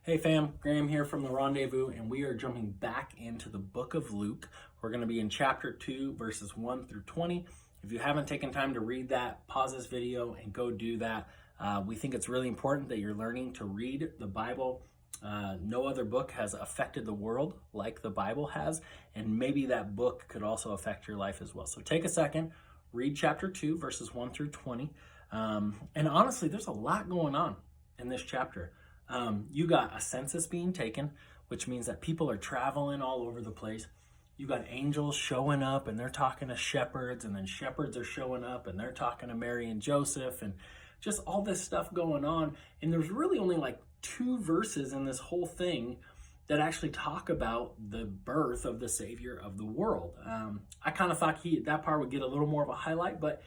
Hey fam, Graham here from The Rendezvous, and we are jumping back into the book of Luke. We're going to be in chapter 2, verses 1 through 20. If you haven't taken time to read that, pause this video and go do that. We think it's really important that you're learning to read the Bible. No other book has affected the world like the Bible has, and maybe that book could also affect your life as well. So take a second, read chapter 2, verses 1 through 20. And honestly, there's a lot going on in this chapter. You got a census being taken, which means that people are traveling all over the place. You got angels showing up and they're talking to shepherds, and then shepherds are showing up and they're talking to Mary and Joseph, and just all this stuff going on. And there's really only like 2 verses in this whole thing that actually talk about the birth of the Savior of the world. I kind of thought that part would get a little more of a highlight, but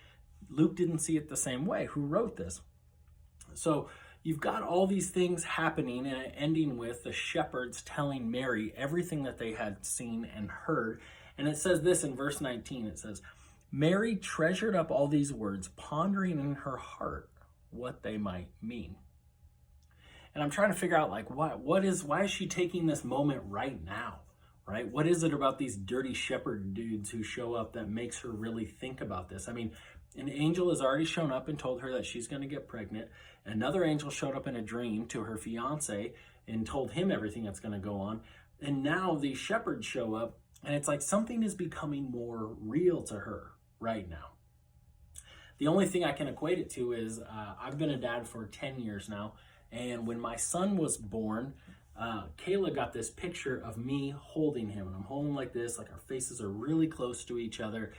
Luke didn't see it the same way. Who wrote this? So you've got all these things happening, and ending with the shepherds telling Mary everything that they had seen and heard. And it says this in verse 19. It says, Mary treasured up all these words, pondering in her heart what they might mean. And I'm trying to figure out, like, why is she taking this moment right now, right? What is it about these dirty shepherd dudes who show up that makes her really think about this? I mean, an angel has already shown up and told her that she's going to get pregnant. Another angel showed up in a dream to her fiance and told him everything that's going to go on. And now these shepherds show up, and it's like something is becoming more real to her right now. The only thing I can equate it to is I've been a dad for 10 years now. And when my son was born, Kayla got this picture of me holding him. And I'm holding him like this, like our faces are really close to each other.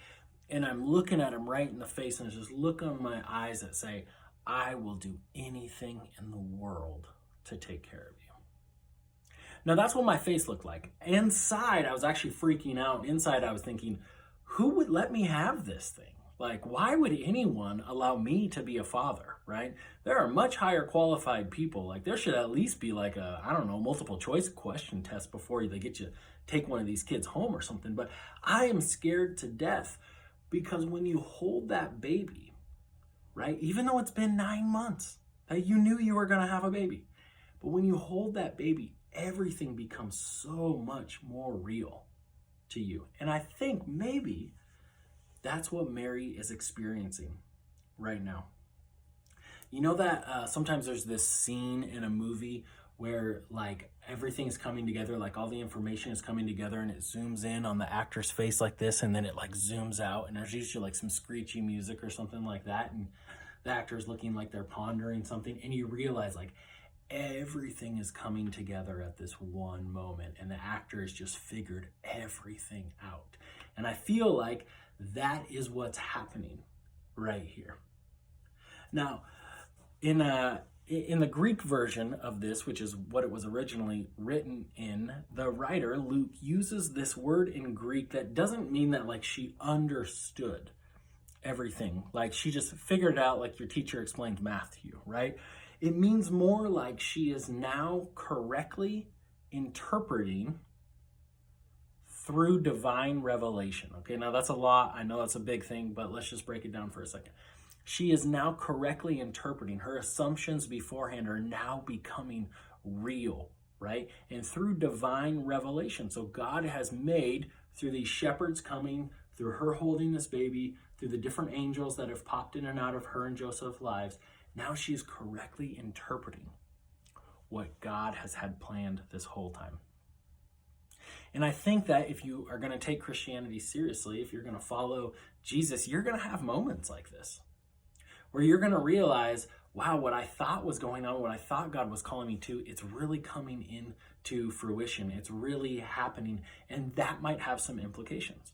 And I'm looking at him right in the face, and there's this look on my eyes that say, I will do anything in the world to take care of you. Now that's what my face looked like. Inside, I was actually freaking out. Inside, I was thinking, who would let me have this thing? Like, why would anyone allow me to be a father, right? There are much higher qualified people. Like, there should at least be like a, I don't know, multiple choice question test before they get you take one of these kids home or something. But I am scared to death, because when you hold that baby, right, even though it's been 9 months that you knew you were going to have a baby, but when you hold that baby, everything becomes so much more real to you. And I think maybe that's what Mary is experiencing right now. You know that sometimes there's this scene in a movie where like everything's coming together, like all the information is coming together, and it zooms in on the actor's face like this, and then it like zooms out, and there's usually like some screechy music or something like that, and the actor's looking like they're pondering something, and you realize like everything is coming together at this one moment, and the actor has just figured everything out. And I feel like that is what's happening right here. Now, in the Greek version of this, which is what it was originally written in, the writer, Luke, uses this word in Greek that doesn't mean that like she understood everything. Like she just figured it out like your teacher explained math to you, right? It means more like she is now correctly interpreting through divine revelation. Okay, now that's a lot. I know that's a big thing, but let's just break it down for a second. She is now correctly interpreting. Her assumptions beforehand are now becoming real, right? And through divine revelation. So God has made, through these shepherds coming, through her holding this baby, through the different angels that have popped in and out of her and Joseph's lives, now she is correctly interpreting what God has had planned this whole time. And I think that if you are going to take Christianity seriously, if you're going to follow Jesus, you're going to have moments like this, where you're going to realize, wow, what I thought was going on, what I thought God was calling me to, it's really coming into fruition. It's really happening, and that might have some implications.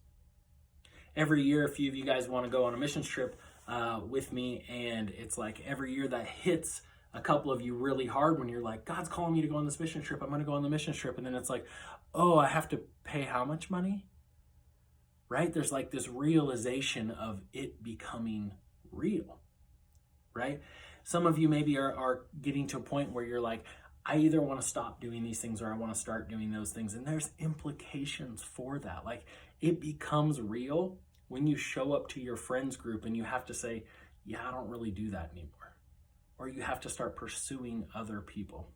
Every year, a few of you guys want to go on a missions trip with me, and it's like every year that hits a couple of you really hard when you're like, God's calling me to go on this mission trip. I'm going to go on the mission trip. And then it's like, oh, I have to pay how much money? Right? There's like this realization of it becoming real, right? Some of you maybe are getting to a point where you're like, I either want to stop doing these things or I want to start doing those things. And there's implications for that. Like it becomes real when you show up to your friends group and you have to say, yeah, I don't really do that anymore. Or you have to start pursuing other people.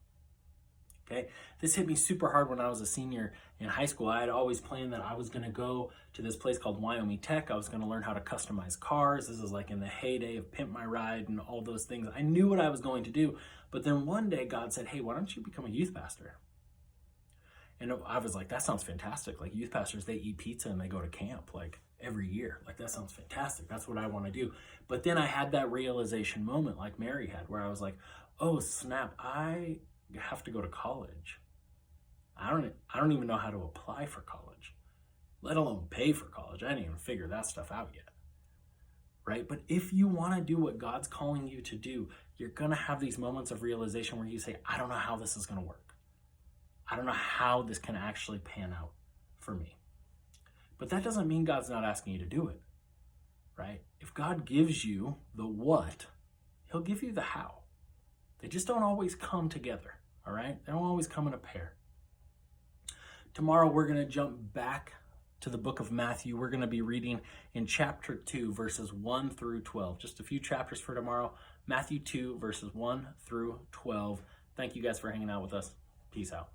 Okay, this hit me super hard when I was a senior in high school. I had always planned that I was going to go to this place called Wyoming Tech. I was going to learn how to customize cars. This is like in the heyday of Pimp My Ride and all those things. I knew what I was going to do, but then one day God said, hey, why don't you become a youth pastor? And I was like, that sounds fantastic. Like youth pastors, they eat pizza and they go to camp like every year. Like that sounds fantastic. That's what I want to do. But then I had that realization moment like Mary had where I was like, oh snap, I have to go to college. I don't even know how to apply for college, let alone pay for college. I didn't even figure that stuff out yet. Right? But if you want to do what God's calling you to do, you're going to have these moments of realization where you say, I don't know how this is going to work. I don't know how this can actually pan out for me. But that doesn't mean God's not asking you to do it. Right? If God gives you the what, he'll give you the how. They just don't always come together. All right? They don't always come in a pair. Tomorrow, we're going to jump back to the book of Matthew. We're going to be reading in chapter 2, verses 1 through 12. Just a few chapters for tomorrow. Matthew 2, verses 1 through 12. Thank you guys for hanging out with us. Peace out.